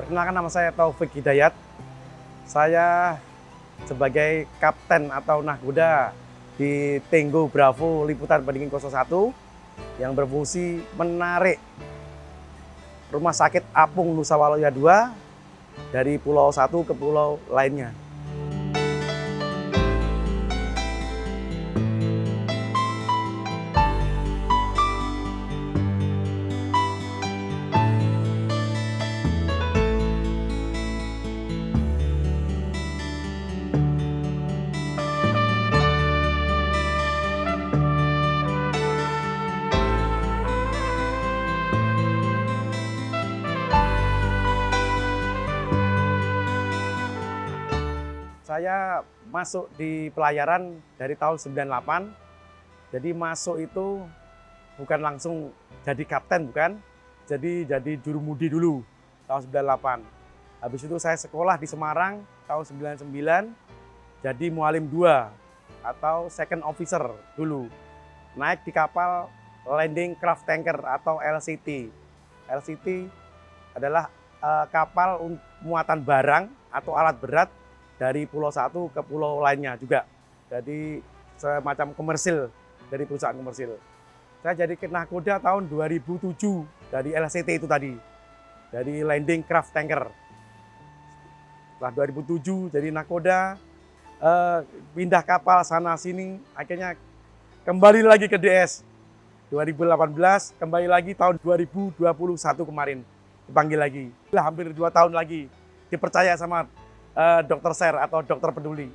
Perkenalkan, nama saya Taufik Hidayat. Saya sebagai kapten atau nahkoda di Tenggo Bravo Liputan Pendingin 01 yang berfungsi menarik Rumah Sakit Apung Nusa Waluya II dari pulau satu ke pulau lainnya. Saya masuk di pelayaran dari tahun 98. Jadi masuk itu bukan langsung jadi kapten, bukan. Jadi jurumudi dulu tahun 98. Habis itu saya sekolah di Semarang tahun 99. Jadi mualim 2 atau second officer dulu. Naik di kapal landing craft tanker atau LCT. LCT adalah kapal muatan barang atau alat berat dari pulau satu ke pulau lainnya juga. Jadi semacam komersil dari perusahaan komersil. Saya jadi nahkoda tahun 2007 dari LCT itu tadi. Dari landing craft tanker. Setelah 2007 jadi nahkoda, pindah kapal sana sini, akhirnya kembali lagi ke DS. 2018 kembali lagi tahun 2021 kemarin dipanggil lagi. Hampir 2 tahun lagi dipercaya sama dokter SER atau dokter peduli.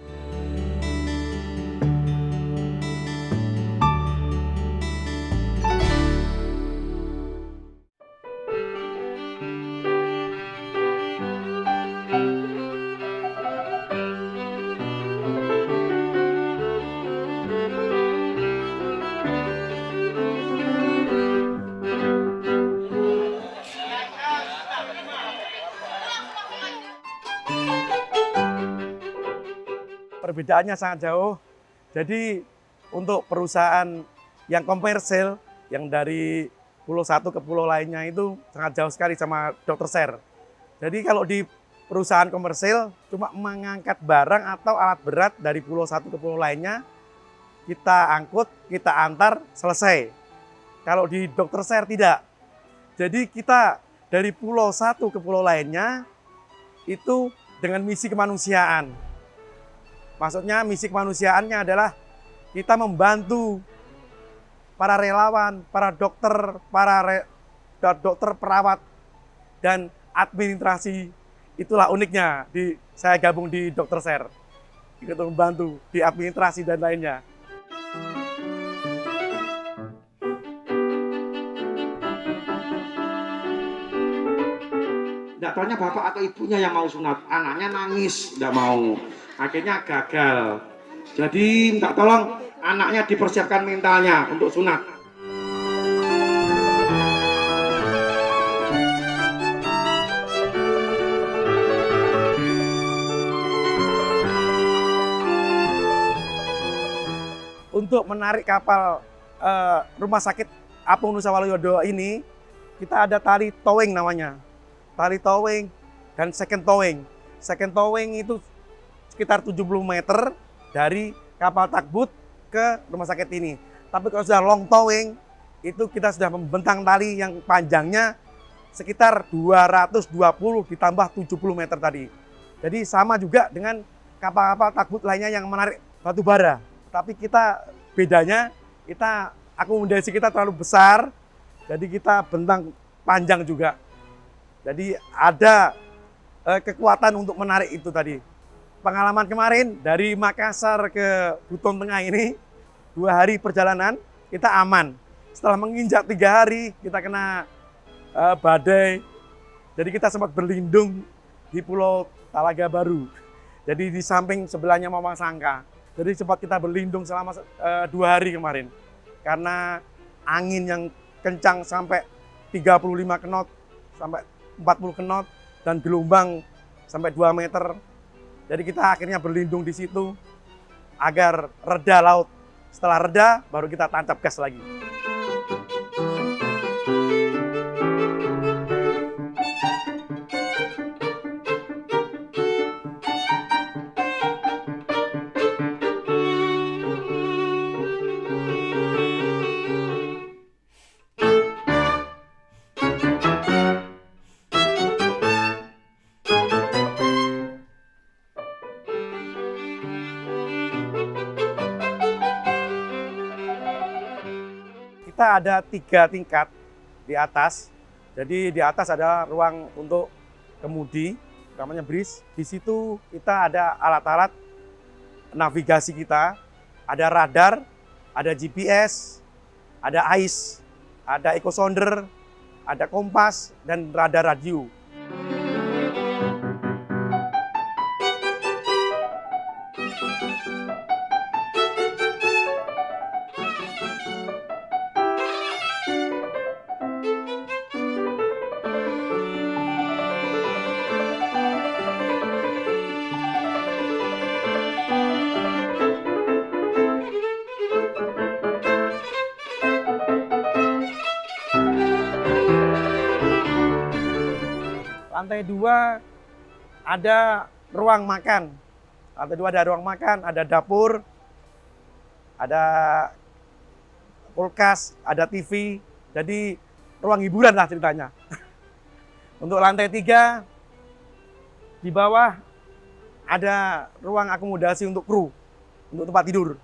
Perbedaannya sangat jauh. Jadi untuk perusahaan yang komersil, yang dari pulau satu ke pulau lainnya itu sangat jauh sekali sama dokter SER. Jadi kalau di perusahaan komersil cuma mengangkat barang atau alat berat dari pulau satu ke pulau lainnya, kita angkut, kita antar, selesai. Kalau di dokter SER tidak. Jadi kita dari pulau satu ke pulau lainnya itu dengan misi kemanusiaan. Maksudnya misi kemanusiaannya adalah kita membantu para relawan, para dokter, dokter perawat, dan administrasi. Itulah uniknya saya gabung di dokter SER. Ikut membantu di administrasi dan lainnya. Tidak taunya bapak atau ibunya yang mau sunat, anaknya nangis, tidak mau. Akhirnya gagal. Jadi minta tolong anaknya dipersiapkan mentalnya untuk sunat. Untuk menarik kapal Rumah Sakit Apung Nusa Waluya II ini, kita ada tali towing namanya. Tali towing dan second towing. Second towing itu sekitar 70 meter dari kapal tugboat ke rumah sakit ini. Tapi kalau sudah long towing, itu kita sudah membentang tali yang panjangnya sekitar 220 ditambah 70 meter tadi. Jadi sama juga dengan kapal-kapal tugboat lainnya yang menarik batu bara. Tapi kita bedanya, akomodasi kita terlalu besar, jadi kita bentang panjang juga. Jadi ada kekuatan untuk menarik itu tadi. Pengalaman kemarin dari Makassar ke Buton Tengah ini 2 hari perjalanan kita aman. Setelah menginjak 3 hari kita kena badai. Jadi kita sempat berlindung di Pulau Talaga Baru. Jadi di samping sebelahnya Mamang Sangka. Jadi sempat kita berlindung selama 2 hari kemarin. Karena angin yang kencang sampai 35 knot sampai 40 knot dan gelombang sampai 2 meter. Jadi kita akhirnya berlindung di situ agar reda laut. Setelah reda, baru kita tancap gas lagi. kita ada 3 tingkat di atas. Jadi di atas ada ruang untuk kemudi, namanya bris. Di situ kita ada alat-alat navigasi kita, ada radar, ada GPS, ada AIS, ada echo sounder, ada kompas, dan radar radio. Lantai 2 ada ruang makan. Lantai 2 ada ruang makan, ada dapur, ada kulkas, ada TV. Jadi ruang hiburan lah ceritanya. Untuk lantai 3 di bawah ada ruang akomodasi untuk kru, untuk tempat tidur.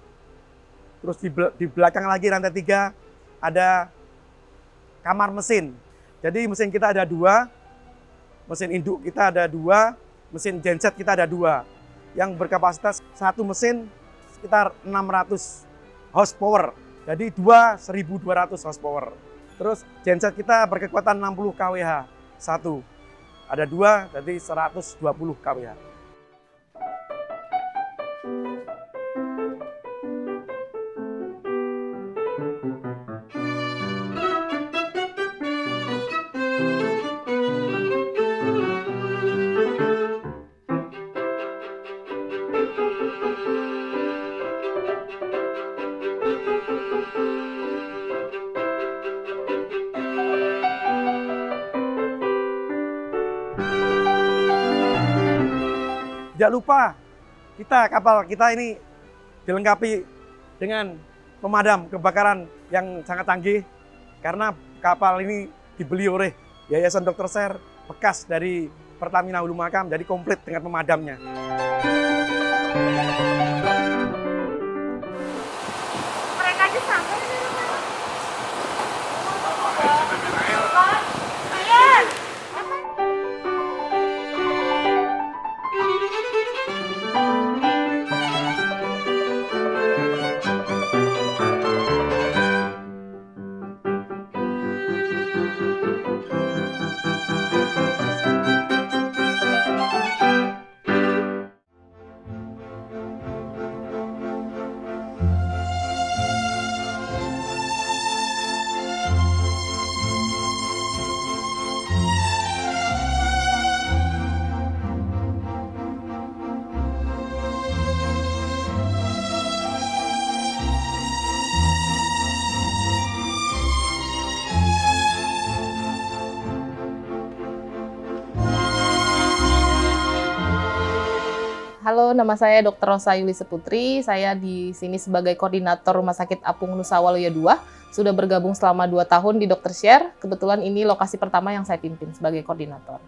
Terus di belakang lagi lantai 3 ada kamar mesin. Jadi mesin kita ada 2. Mesin induk kita ada 2, mesin genset kita ada 2, yang berkapasitas satu mesin sekitar 600 horsepower, jadi 1.200 horsepower. Terus genset kita berkekuatan 60 kWh, satu, ada 2, jadi 120 kWh. Tidak lupa, kapal kita ini dilengkapi dengan pemadam kebakaran yang sangat canggih, karena kapal ini dibeli oleh Yayasan Dr. Sher bekas dari Pertamina Hulu Makam, jadi komplit dengan pemadamnya. Mereka aja sampai di rumah. Halo, nama saya Dr. Rosa Yulise Putri. Saya di sini sebagai koordinator Rumah Sakit Apung Nusa Waluyo 2. Sudah bergabung selama 2 tahun di Dr. Sher. Kebetulan ini lokasi pertama yang saya pimpin sebagai koordinator.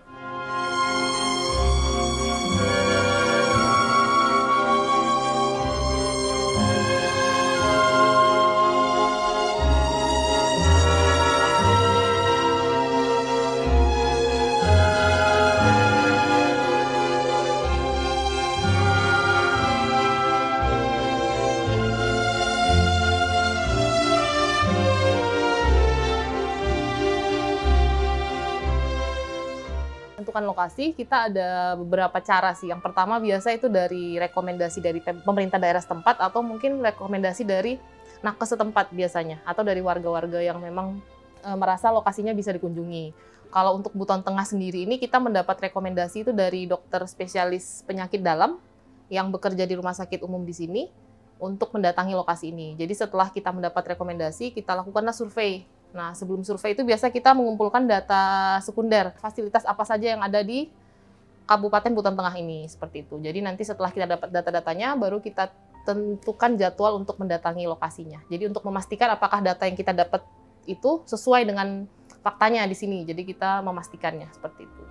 Tentukan lokasi, kita ada beberapa cara sih. Yang pertama biasa itu dari rekomendasi dari pemerintah daerah setempat atau mungkin rekomendasi dari nakes setempat biasanya, atau dari warga-warga yang memang merasa lokasinya bisa dikunjungi. Kalau untuk Buton Tengah sendiri ini kita mendapat rekomendasi itu dari dokter spesialis penyakit dalam yang bekerja di rumah sakit umum di sini untuk mendatangi lokasi ini. Jadi setelah kita mendapat rekomendasi, kita lakukanlah survei. Nah, sebelum survei itu biasa kita mengumpulkan data sekunder, fasilitas apa saja yang ada di Kabupaten Buton Tengah ini, seperti itu. Jadi nanti setelah kita dapat data-datanya, baru kita tentukan jadwal untuk mendatangi lokasinya. Jadi untuk memastikan apakah data yang kita dapat itu sesuai dengan faktanya di sini. Jadi kita memastikannya seperti itu.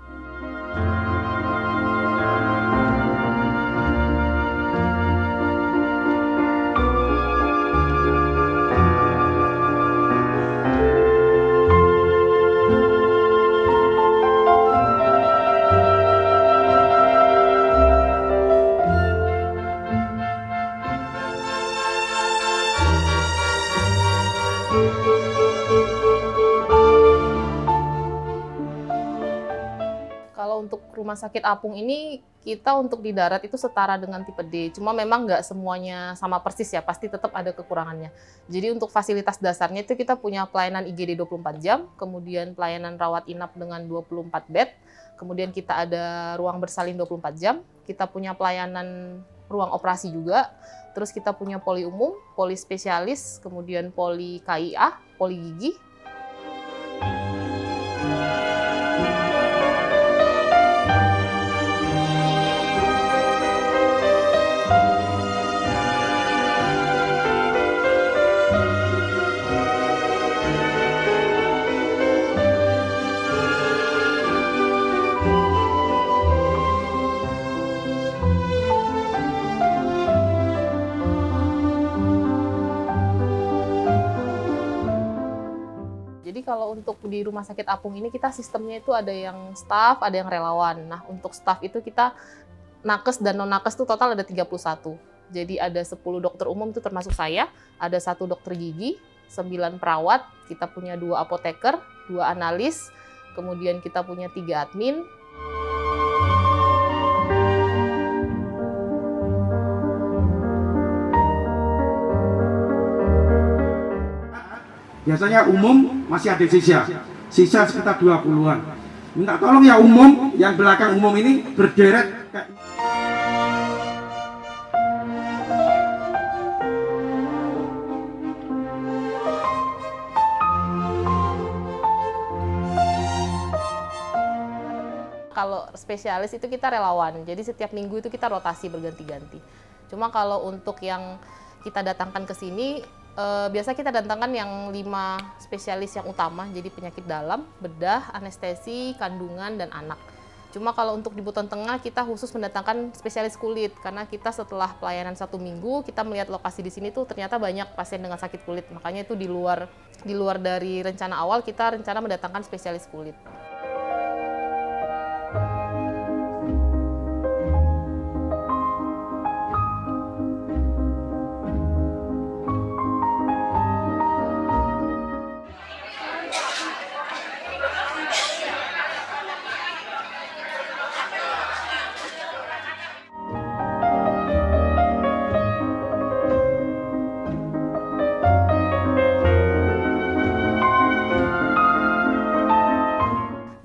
rumah sakit apung ini kita untuk di darat itu setara dengan tipe D. Cuma memang nggak semuanya sama persis ya, pasti tetap ada kekurangannya. Jadi untuk fasilitas dasarnya itu kita punya pelayanan IGD 24 jam, kemudian pelayanan rawat inap dengan 24 bed, kemudian kita ada ruang bersalin 24 jam, kita punya pelayanan ruang operasi juga, terus kita punya poli umum, poli spesialis, kemudian poli KIA, poli gigi. Jadi kalau untuk di rumah sakit apung ini kita sistemnya itu ada yang staff, ada yang relawan. Nah, untuk staff itu kita nakes dan non-nakes itu total ada 31. Jadi ada 10 dokter umum itu termasuk saya, ada 1 dokter gigi, 9 perawat, kita punya 2 apoteker, 2 analis, kemudian kita punya 3 admin. Biasanya umum masih ada sisa sekitar 20-an. Minta tolong ya umum, yang belakang umum ini berderet. Kalau spesialis itu kita relawan, jadi setiap minggu itu kita rotasi berganti-ganti. Cuma kalau untuk yang kita datangkan ke sini, biasa kita datangkan yang 5 spesialis yang utama, jadi penyakit dalam, bedah, anestesi, kandungan, dan anak. Cuma kalau untuk di Buton Tengah kita khusus mendatangkan spesialis kulit, karena kita setelah pelayanan 1 minggu, kita melihat lokasi di sini tuh ternyata banyak pasien dengan sakit kulit, makanya itu di luar dari rencana awal kita rencana mendatangkan spesialis kulit.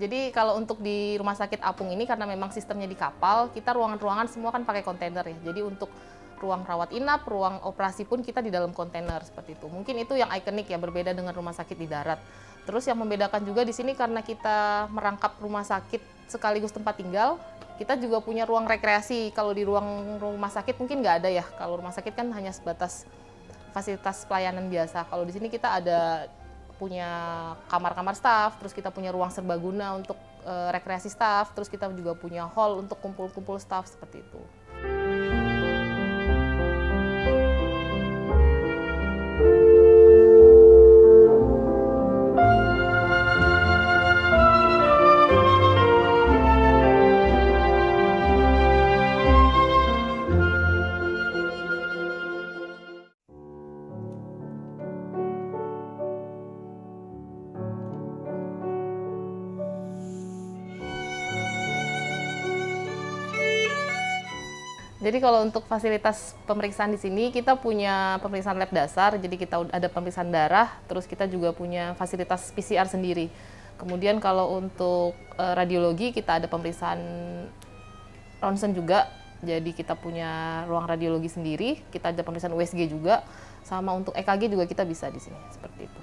Jadi kalau untuk di rumah sakit apung ini karena memang sistemnya di kapal, kita ruangan-ruangan semua kan pakai kontainer ya. Jadi untuk ruang rawat inap, ruang operasi pun kita di dalam kontainer seperti itu. Mungkin itu yang ikonik ya, berbeda dengan rumah sakit di darat. Terus yang membedakan juga di sini karena kita merangkap rumah sakit sekaligus tempat tinggal, kita juga punya ruang rekreasi. Kalau di ruang rumah sakit mungkin nggak ada ya. Kalau rumah sakit kan hanya sebatas fasilitas pelayanan biasa. Kalau di sini kita ada punya kamar-kamar staff, terus kita punya ruang serbaguna untuk rekreasi staff, terus kita juga punya hall untuk kumpul-kumpul staff seperti itu. Jadi kalau untuk fasilitas pemeriksaan di sini kita punya pemeriksaan lab dasar, jadi kita ada pemeriksaan darah, terus kita juga punya fasilitas PCR sendiri. Kemudian kalau untuk radiologi kita ada pemeriksaan ronsen juga, jadi kita punya ruang radiologi sendiri, kita ada pemeriksaan USG juga, sama untuk EKG juga kita bisa di sini, seperti itu.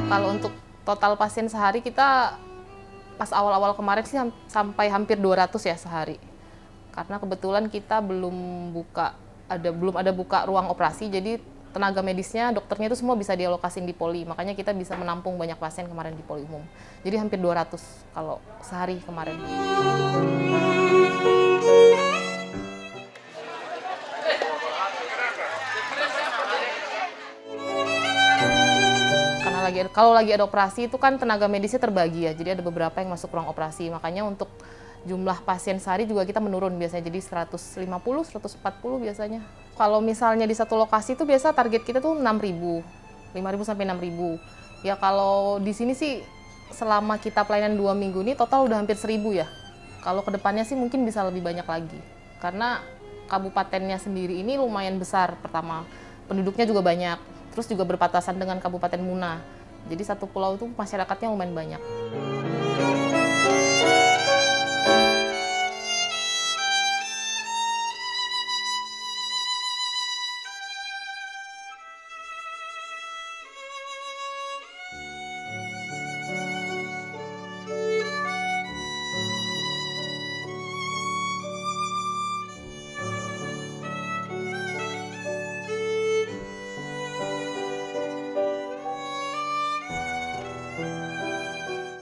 Kalau untuk total pasien sehari kita pas awal-awal kemarin sih sampai hampir 200 ya sehari. Karena kebetulan kita belum ada buka ruang operasi, jadi tenaga medisnya, dokternya itu semua bisa dialokasin di poli. Makanya kita bisa menampung banyak pasien kemarin di poli umum. Jadi hampir 200 kalau sehari kemarin. kalau lagi ada operasi itu kan tenaga medisnya terbagi ya, jadi ada beberapa yang masuk ruang operasi, makanya untuk jumlah pasien sehari juga kita menurun biasanya, jadi 150, 140 biasanya. Kalau misalnya di satu lokasi itu biasa target kita tuh 6.000, 5.000 sampai 6.000. Ya kalau di sini sih selama kita pelayanan 2 minggu ini total udah hampir 1.000 ya. Kalau kedepannya sih mungkin bisa lebih banyak lagi. Karena kabupatennya sendiri ini lumayan besar, pertama penduduknya juga banyak, terus juga berpapasan dengan Kabupaten Muna. Jadi satu pulau itu masyarakatnya lumayan banyak.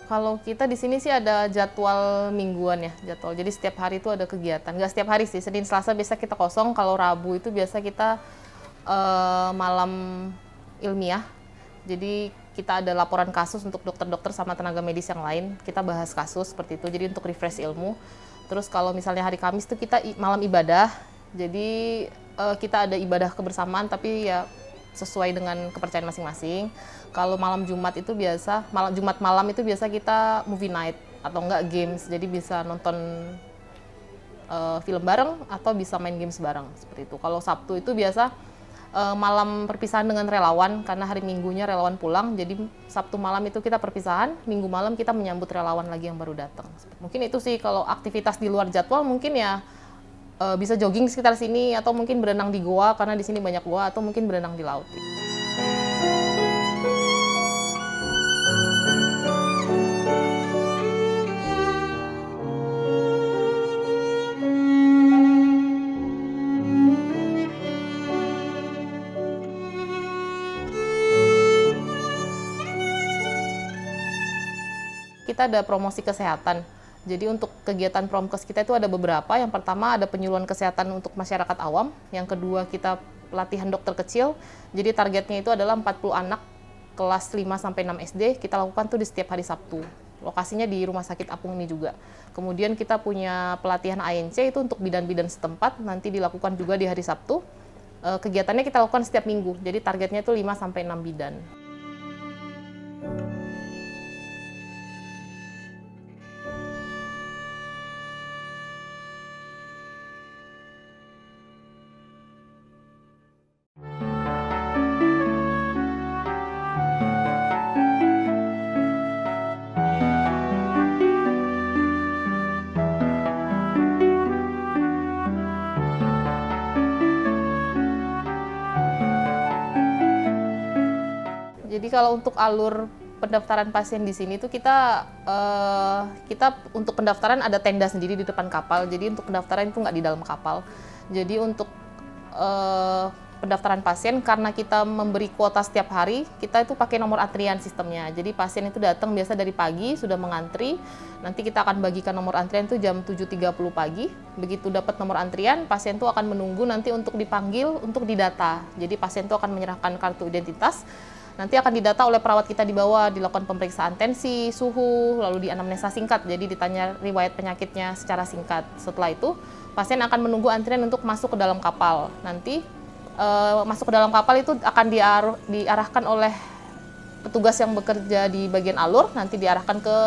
Kalau kita di sini sih ada jadwal mingguan ya, jadwal. Jadi setiap hari itu ada kegiatan. Nggak setiap hari sih, Senin, Selasa biasa kita kosong. Kalau Rabu itu biasa kita malam ilmiah. Jadi kita ada laporan kasus untuk dokter-dokter sama tenaga medis yang lain. Kita bahas kasus seperti itu, jadi untuk refresh ilmu. Terus kalau misalnya hari Kamis itu kita malam ibadah. Jadi kita ada ibadah kebersamaan, tapi ya sesuai dengan kepercayaan masing-masing. Kalau malam Jumat itu biasa, Jumat malam itu biasa kita movie night atau enggak games. Jadi bisa nonton film bareng atau bisa main games bareng seperti itu. Kalau Sabtu itu biasa malam perpisahan dengan relawan karena hari Minggunya relawan pulang. Jadi Sabtu malam itu kita perpisahan, Minggu malam kita menyambut relawan lagi yang baru datang. Mungkin itu sih kalau aktivitas di luar jadwal mungkin ya bisa jogging sekitar sini atau mungkin berenang di goa karena di sini banyak goa atau mungkin berenang di laut. Kita ada promosi kesehatan. Jadi untuk kegiatan Promkes kita itu ada beberapa. Yang pertama ada penyuluhan kesehatan untuk masyarakat awam. Yang kedua kita pelatihan dokter kecil. Jadi targetnya itu adalah 40 anak kelas 5 sampai 6 SD. Kita lakukan tuh di setiap hari Sabtu. Lokasinya di Rumah Sakit Apung ini juga. Kemudian kita punya pelatihan ANC itu untuk bidan-bidan setempat. Nanti dilakukan juga di hari Sabtu. Kegiatannya kita lakukan setiap minggu. Jadi targetnya itu 5 sampai 6 bidan. Jadi kalau untuk alur pendaftaran pasien di sini tuh kita untuk pendaftaran ada tenda sendiri di depan kapal. Jadi untuk pendaftaran itu nggak di dalam kapal. Jadi untuk pendaftaran pasien karena kita memberi kuota setiap hari, kita itu pakai nomor antrian sistemnya. Jadi pasien itu datang biasa dari pagi sudah mengantri. Nanti kita akan bagikan nomor antrian itu jam 7.30 pagi. Begitu dapat nomor antrian, pasien itu akan menunggu nanti untuk dipanggil untuk didata. Jadi pasien itu akan menyerahkan kartu identitas. Nanti akan didata oleh perawat kita di bawah, dilakukan pemeriksaan tensi, suhu, lalu dianamnesa singkat, jadi ditanya riwayat penyakitnya secara singkat. Setelah itu, pasien akan menunggu antrian untuk masuk ke dalam kapal. Nanti masuk ke dalam kapal itu akan diarahkan oleh petugas yang bekerja di bagian alur, nanti diarahkan ke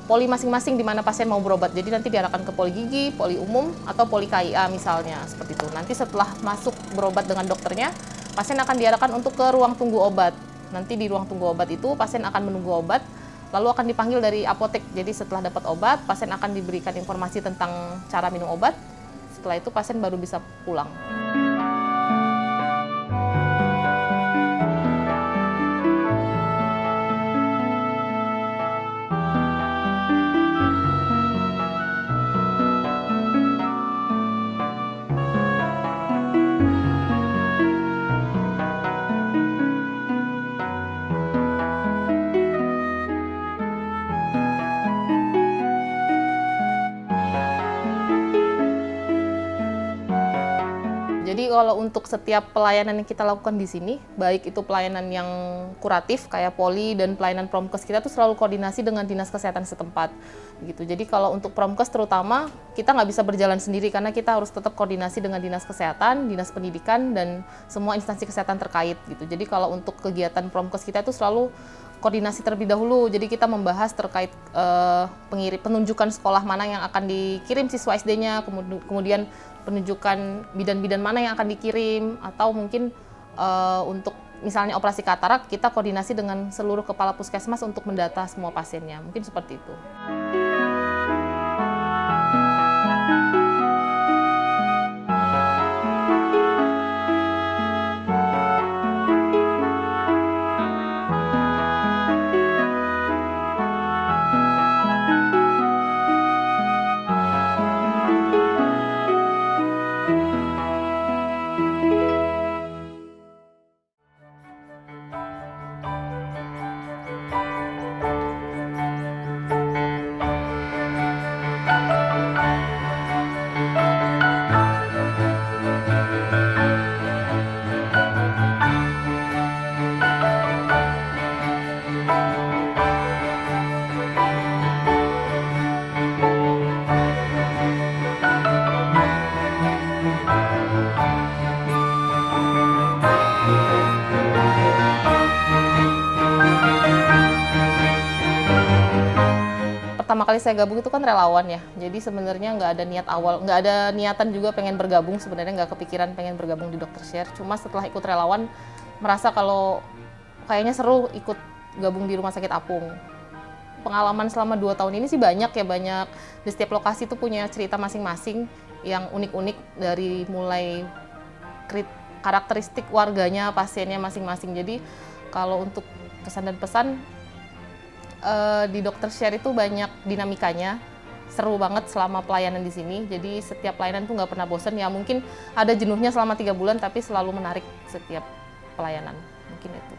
poli masing-masing di mana pasien mau berobat. Jadi nanti diarahkan ke poli gigi, poli umum, atau poli KIA misalnya, seperti itu. Nanti setelah masuk berobat dengan dokternya, pasien akan diarahkan untuk ke ruang tunggu obat. Nanti di ruang tunggu obat itu pasien akan menunggu obat, lalu akan dipanggil dari apotek. Jadi setelah dapat obat, pasien akan diberikan informasi tentang cara minum obat. Setelah itu pasien baru bisa pulang. Jadi kalau untuk setiap pelayanan yang kita lakukan di sini, baik itu pelayanan yang kuratif kayak poli dan pelayanan promkes, kita tuh selalu koordinasi dengan dinas kesehatan setempat. Gitu. Jadi kalau untuk promkes terutama kita nggak bisa berjalan sendiri karena kita harus tetap koordinasi dengan dinas kesehatan, dinas pendidikan dan semua instansi kesehatan terkait. Gitu. Jadi kalau untuk kegiatan promkes kita itu selalu koordinasi terlebih dahulu. Jadi kita membahas terkait penunjukan sekolah mana yang akan dikirim siswa SD-nya, kemudian penunjukan bidan-bidan mana yang akan dikirim, atau mungkin untuk misalnya operasi katarak, kita koordinasi dengan seluruh kepala puskesmas untuk mendata semua pasiennya. Mungkin seperti itu. Pertama kali saya gabung itu kan relawan ya, jadi sebenarnya nggak ada niat awal, nggak ada niatan juga pengen bergabung, sebenarnya nggak kepikiran pengen bergabung di Dokter Share. Cuma setelah ikut relawan, merasa kalau kayaknya seru ikut gabung di Rumah Sakit Apung. Pengalaman selama 2 tahun ini sih banyak ya, banyak. Di setiap lokasi itu punya cerita masing-masing yang unik-unik, dari mulai karakteristik warganya, pasiennya masing-masing. Jadi kalau untuk pesan dan pesan, di Dokter Share itu banyak dinamikanya, seru banget selama pelayanan di sini. Jadi setiap pelayanan tuh nggak pernah bosan. Ya mungkin ada jenuhnya selama 3 bulan, tapi selalu menarik setiap pelayanan. Mungkin itu.